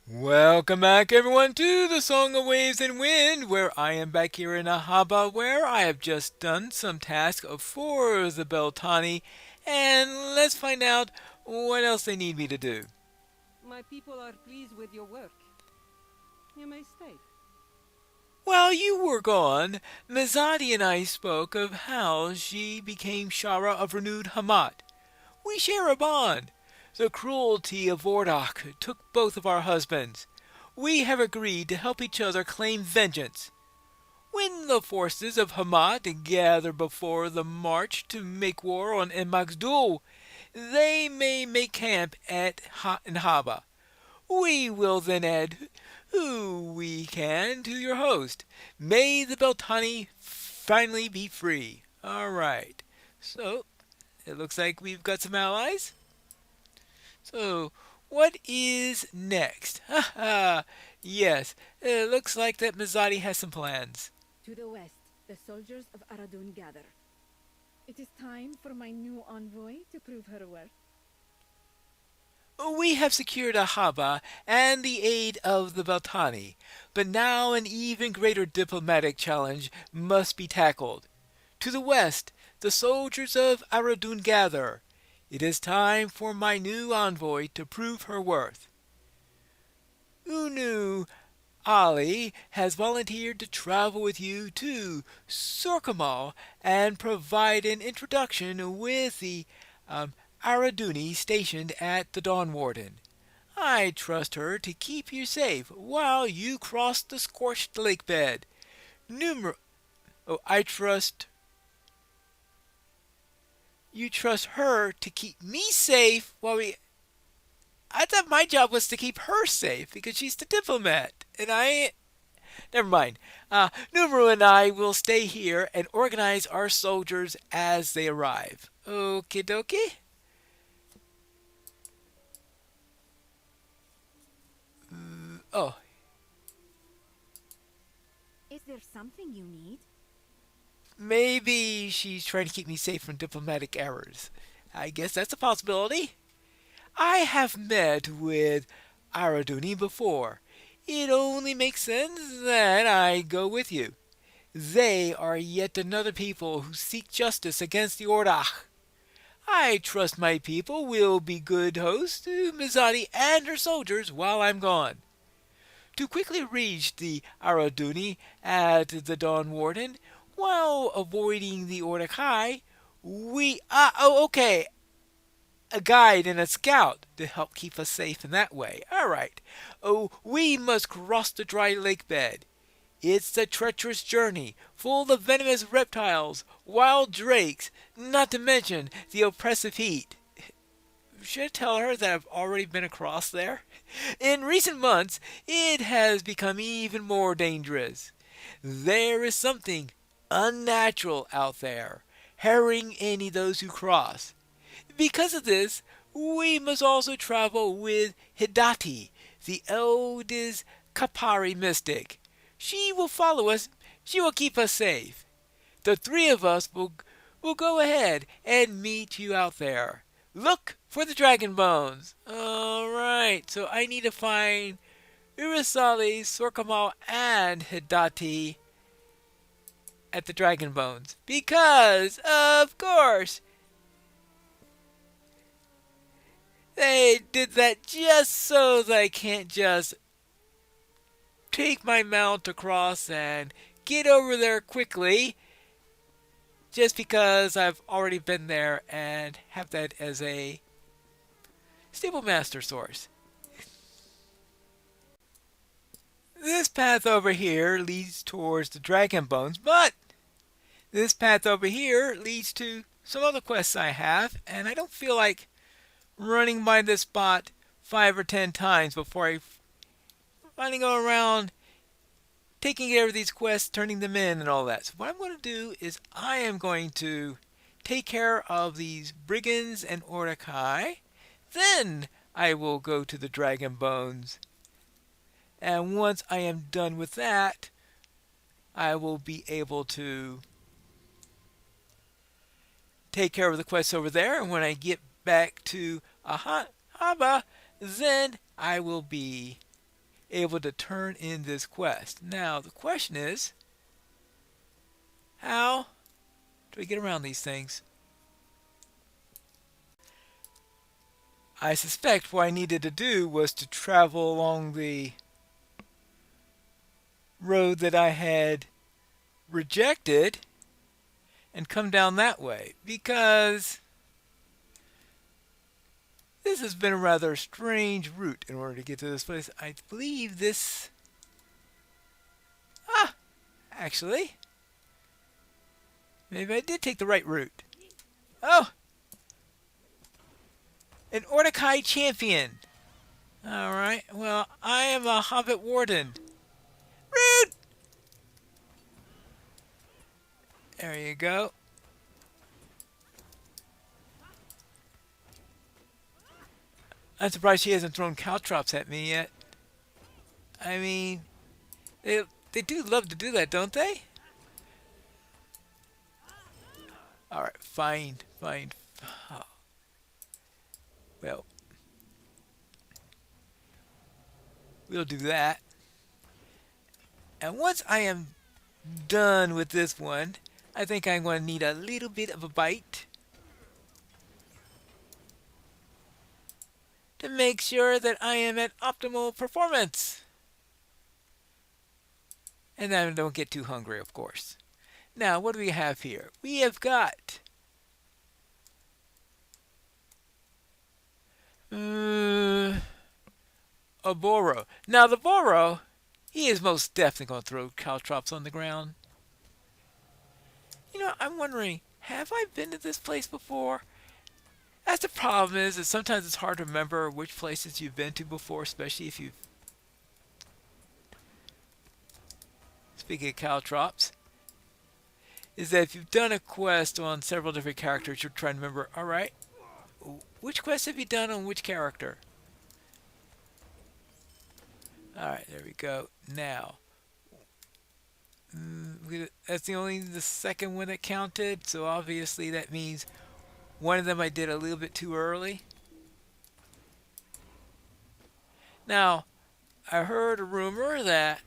Welcome back, everyone, to the Song of Waves and Wind, where I am back here in Ahaba, where I have just done some tasks for the Beltani, and let's find out what else they need me to do. My people are pleased with your work. You may stay. While you were gone, Mizadi and I spoke of how she became Shara of renewed Hamat. We share a bond. The cruelty of Vordok took both of our husbands. We have agreed to help each other claim vengeance. When the forces of Hamat gather before the march to make war on Magdul, they may make camp at Haba. We will then add who we can to your host. May the Beltani finally be free. All right. So, it looks like we've got some allies. So, what is next? Ha ha! Yes, it looks like that Mizadi has some plans. To the west, the soldiers of Aradun gather. It is time for my new envoy to prove her worth. We have secured Ahaba and the aid of the Beltani, but now an even greater diplomatic challenge must be tackled. To the west, the soldiers of Aradun gather. It is time for my new envoy to prove her worth. Unu Ali has volunteered to travel with you to Sorkamal and provide an introduction with the Araduni stationed at the Dawn Warden. I trust her to keep you safe while you cross the scorched lake bed. Numer- I trust you trust her to keep me safe while we. I thought my job was to keep her safe because she's the diplomat, and I. Never mind. Numeru and I will stay here and organize our soldiers as they arrive. Okie dokie. Oh, Is there something you need? maybe she's trying to keep me safe from diplomatic errors. I guess that's a possibility. I have met with Araduni before. It only makes sense that I go with you. They are yet another people who seek justice against the Ordach. I trust my people will be good hosts to Mizadi and her soldiers while I'm gone. To quickly reach the Araduni at the Dawn Warden while avoiding the Ordakai, okay, a guide and a scout to help keep us safe in that way. All right. Oh, we must cross the dry lake bed. It's a treacherous journey, full of venomous reptiles, wild drakes, not to mention the oppressive heat. Should I tell her that I've already been across there? In recent months, it has become even more dangerous. There is something unnatural out there, harrying any those who cross. Because of this, we must also travel with Hidati, the eldest Kapari mystic. She will follow us, she will keep us safe. The three of us will go ahead and meet you out there. Look for the dragon bones. Alright, so I need to find Urasali, Sorkamal, and Hidati at the dragon bones. Because, of course, they did that just so that I can't just take my mount across and get over there quickly just because I've already been there and have that as a stable master source. This path over here leads towards the dragon bones, but this path over here leads to some other quests I have, and I don't feel like running by this spot 5 or 10 times before I finally go around taking care of these quests, turning them in, and all that. So what I'm going to do is I am going to take care of these brigands and Orcakai. Then I will go to the dragon bones. And once I am done with that, I will be able to take care of the quests over there. And when I get back to Haba, then I will be able to turn in this quest. Now, the question is, how do we get around these things? I suspect what I needed to do was to travel along the road that I had rejected and come down that way, because this has been a rather strange route in order to get to this place. I believe this... Ah, actually, maybe I did take the right route. Oh, an Ordekai champion. Alright, well, I am a Hobbit warden. Rude! There you go. I'm surprised she hasn't thrown caltrops at me yet. I mean, they do love to do that, don't they? Alright, fine, fine. Oh, well, we'll do that. And once I am done with this one, I think I'm going to need a little bit of a bite to make sure that I am at optimal performance. And then I don't get too hungry, of course. Now, what do we have here? We have got a Boro. Now, the Boro, he is most definitely going to throw caltrops on the ground. You know, I'm wondering, have I been to this place before? That's the problem is that sometimes it's hard to remember which places you've been to before, especially if you've... Speaking of caltrops, is that if you've done a quest on several different characters, you're trying to remember, alright, which quest have you done on which character? Alright, there we go. Now, that's the second one that counted, so obviously that means one of them I did a little bit too early. Now, I heard a rumor that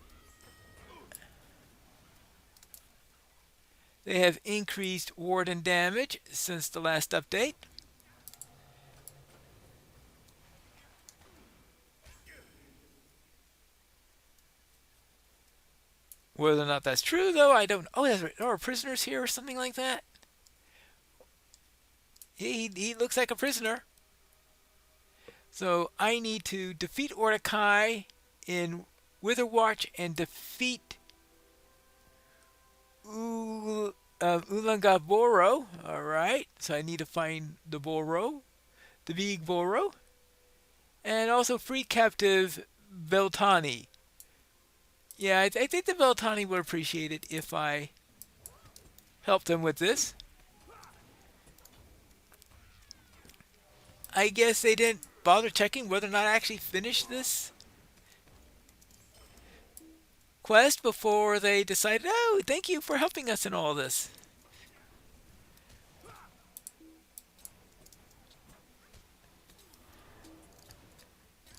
they have increased warden damage since the last update. Whether or not that's true, though, I don't... Oh, that's right. There are prisoners here or something like that? He looks like a prisoner. So I need to defeat Ordekai in Witherwatch and defeat Ulangaboro. Alright, so I need to find the Boro, the big Boro, and also free captive Beltani. Yeah, I think the Beltani would appreciate it if I helped them with this. I guess they didn't bother checking whether or not I actually finished this quest before they decided, oh, thank you for helping us in all this.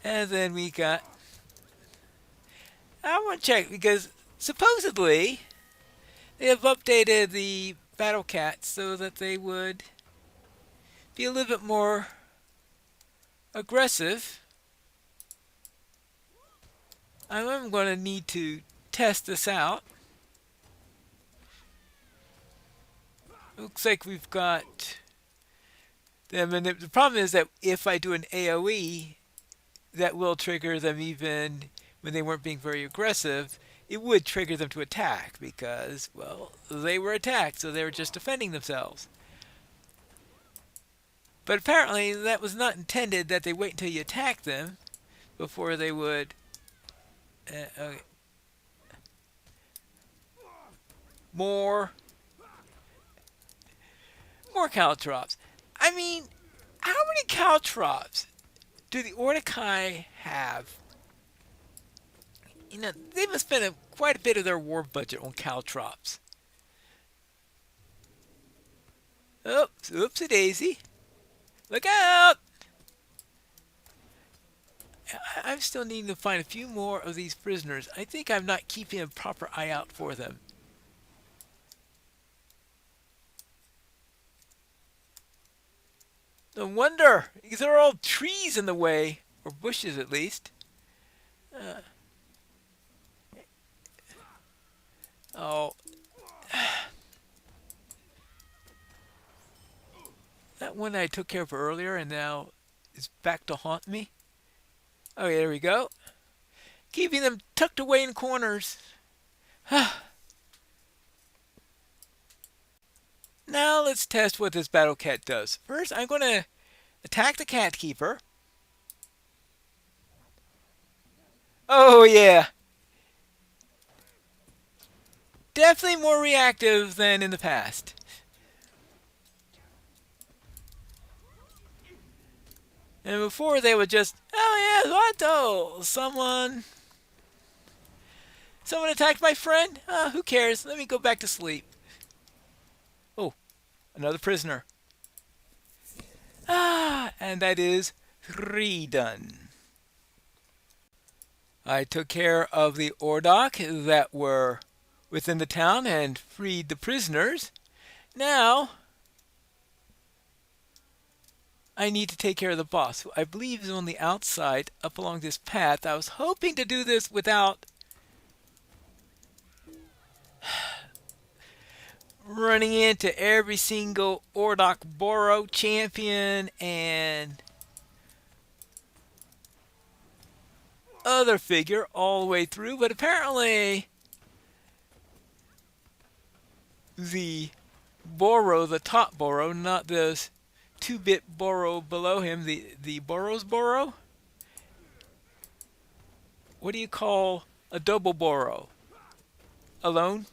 And then we got... I want to check because supposedly they have updated the battle cats so that they would be a little bit more aggressive. I'm going to need to test this out. Looks like we've got them, and the problem is that if I do an AoE, that will trigger them even when they weren't being very aggressive. It would trigger them to attack because, well, they were attacked, so they were just defending themselves. But apparently that was not intended, that they wait until you attack them before they would... okay. More caltrops. I mean, how many caltrops do the Ordekai have? You know, they must spend quite a bit of their war budget on caltrops. Oops, oopsie daisy. Look out! I'm still needing to find a few more of these prisoners. I think I'm not keeping a proper eye out for them. No wonder. There are all trees in the way, or bushes at least. Uh, oh, that one I took care of earlier and now is back to haunt me. Oh, yeah, there we go. Keeping them tucked away in corners. Now let's test what this battle cat does. First, I'm going to attack the cat keeper. Oh, yeah. Definitely more reactive than in the past. And before they would just, oh yeah, what? Someone attacked my friend? Who cares? Let me go back to sleep. Oh, another prisoner. And that is 3 done. I took care of the Ordok that were within the town and freed the prisoners. Now, I need to take care of the boss, who I believe is on the outside up along this path. I was hoping to do this without running into every single Ordok Boro champion and other figure all the way through, but apparently the Boro, the top Boro, not this 2-bit Boro below him, the Boro's Boro? What do you call a double Boro? Alone?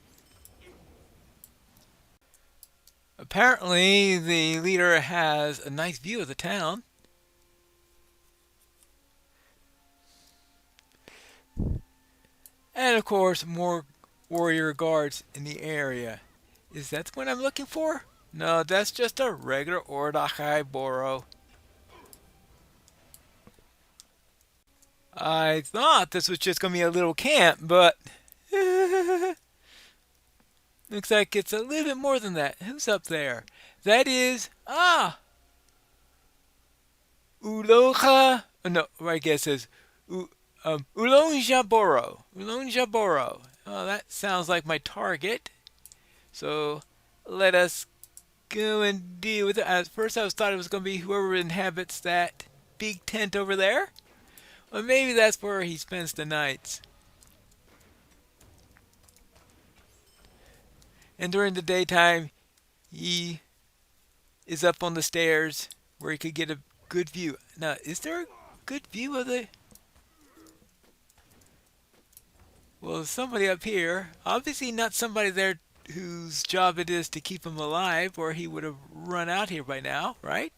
Apparently the leader has a nice view of the town. And of course, more warrior guards in the area. Is that what I'm looking for? No, that's just a regular Ordachai Boro. I thought this was just going to be a little camp, but looks like it's a little bit more than that. Who's up there? That is, Ulocha. No, I guess it's Ulonja Boro. Ulonja Boro. Oh, that sounds like my target. So let us go and deal with it. At first, thought it was going to be whoever inhabits that big tent over there. Or maybe that's where he spends the nights. And during the daytime, he is up on the stairs where he could get a good view. Now, is there a good view of the... Well, somebody up here. Obviously not somebody there whose job it is to keep him alive, or he would have run out here by now, right?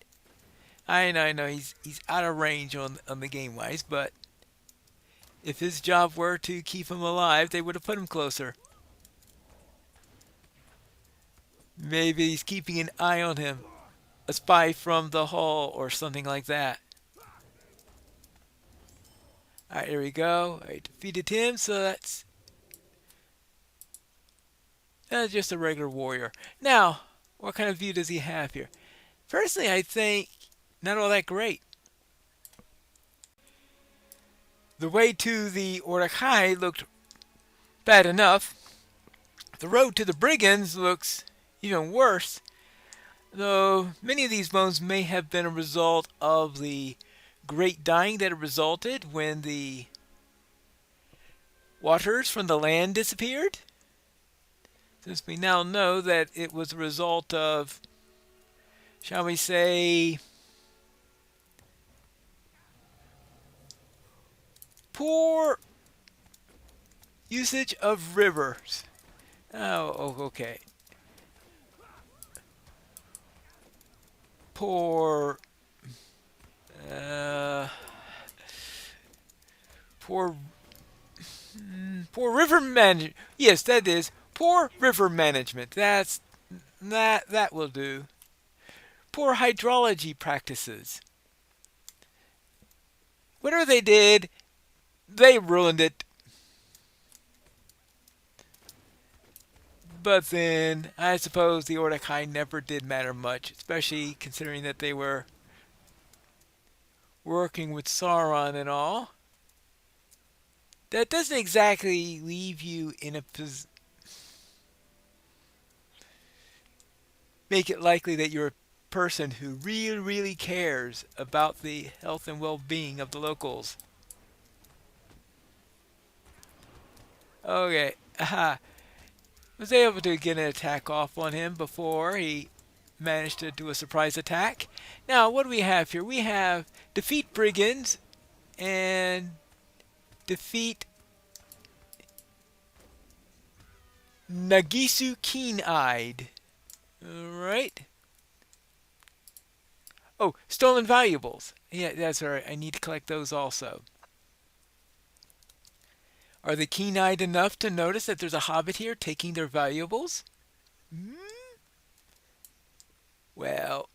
I know, he's out of range on the game wise, but if his job were to keep him alive, they would have put him closer. Maybe he's keeping an eye on him, a spy from the hall or something like that. All right, here we go. I defeated him, so that's just a regular warrior. Now, what kind of view does he have here? Firstly, I think not all that great. The way to the Orakai looked bad enough. The road to the brigands looks even worse, though many of these bones may have been a result of the great dying that resulted when the waters from the land disappeared. Since we now know that it was a result of, shall we say, poor usage of rivers. Oh, okay. Poor, poor, poor river management. Yes, that is poor river management. That will do. Poor hydrology practices. Whatever they did, they ruined it. But then, I suppose the Ordekai never did matter much, especially considering that they were working with Sauron and all. That doesn't exactly leave you in a make it likely that you're a person who really, really cares about the health and well-being of the locals. Okay, aha. Was able to get an attack off on him before he managed to do a surprise attack. Now, what do we have here? We have defeat brigands and defeat Nagisu Keen-Eyed. Alright. Oh, stolen valuables. Yeah, that's alright. I need to collect those also. Are they keen-eyed enough to notice that there's a hobbit here taking their valuables? Hmm? Well,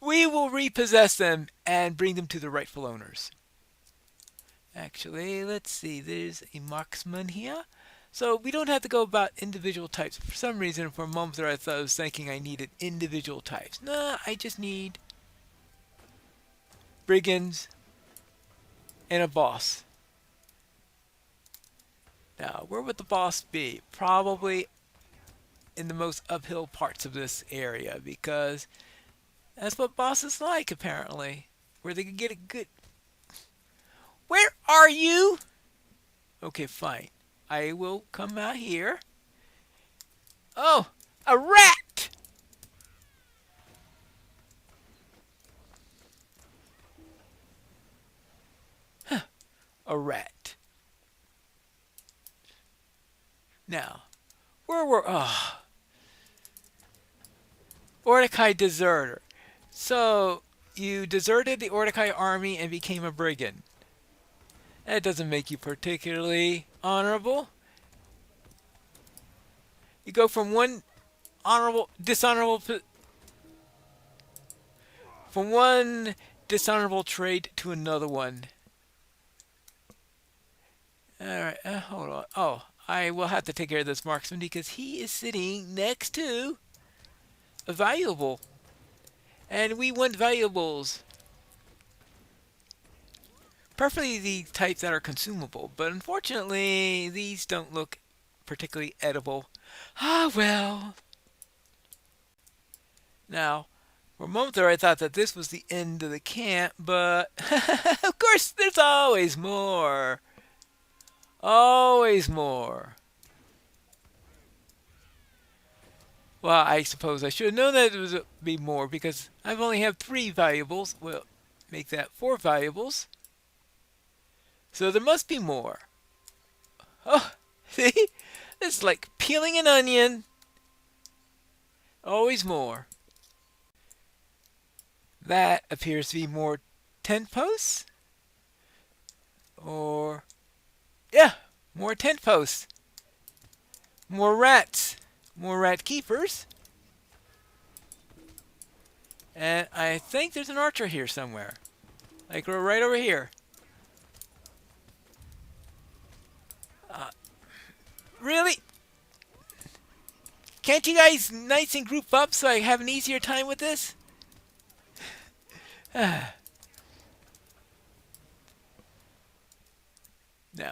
we will repossess them and bring them to the rightful owners. Actually, let's see. There's a marksman here. So we don't have to go about individual types. For some reason, for a moment there, I thought I was thinking I needed individual types. Nah, I just need brigands and a boss. Now, where would the boss be? Probably in the most uphill parts of this area because that's what bosses like, apparently. Where they can get a good. Where are you? Okay, fine. I will come out here. Oh, a rat! A rat. Now, where were. Oh, Ordekai deserter. So, you deserted the Ordekai army and became a brigand. That doesn't make you particularly honorable. You go from one dishonorable, from one dishonorable trait to another one. Alright, hold on. Oh, I will have to take care of this marksman because he is sitting next to a valuable. And we want valuables. Preferably the types that are consumable, but unfortunately, these don't look particularly edible. Ah, well. Now, for a moment there, I thought that this was the end of the camp, but of course, there's always more. Always more. Well, I suppose I should have known that there would be more because I've only have 3 valuables. Well, make that 4 valuables. So there must be more. Oh, see? It's like peeling an onion. Always more. That appears to be more tent posts. Or, yeah, more tent posts. More rats. More rat keepers. And I think there's an archer here somewhere. Like we're right over here. Really? Can't you guys nice and group up so I have an easier time with this? Now,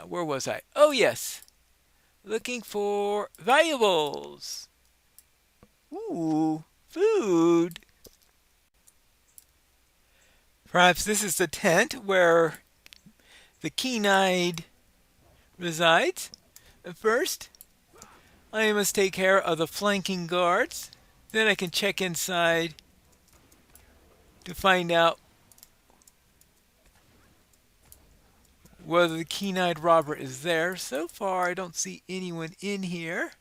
where was I? Oh, yes. Looking for valuables. Ooh, food. Perhaps this is the tent where the keen-eyed resides. First, I must take care of the flanking guards. Then I can check inside to find out whether the keen-eyed robber is there. So far, I don't see anyone in here.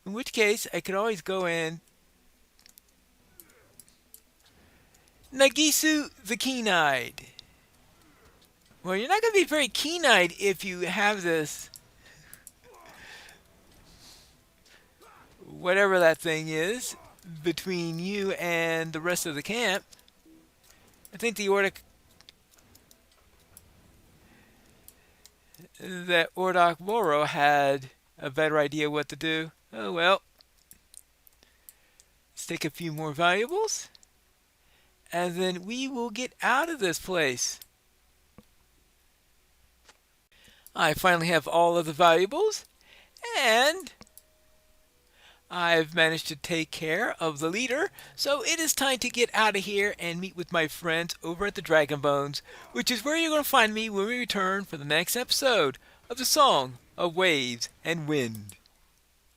In which case, I could always go in. Nagisu the Keen-Eyed. Well, you're not going to be very keen-eyed if you have this. Whatever that thing is between you and the rest of the camp. I think the that Ordok Moro had a better idea what to do. Oh well, let's take a few more valuables, and then we will get out of this place. I finally have all of the valuables, and I've managed to take care of the leader, so it is time to get out of here and meet with my friends over at the Dragon Bones, which is where you're going to find me when we return for the next episode of the Song of Waves and Wind.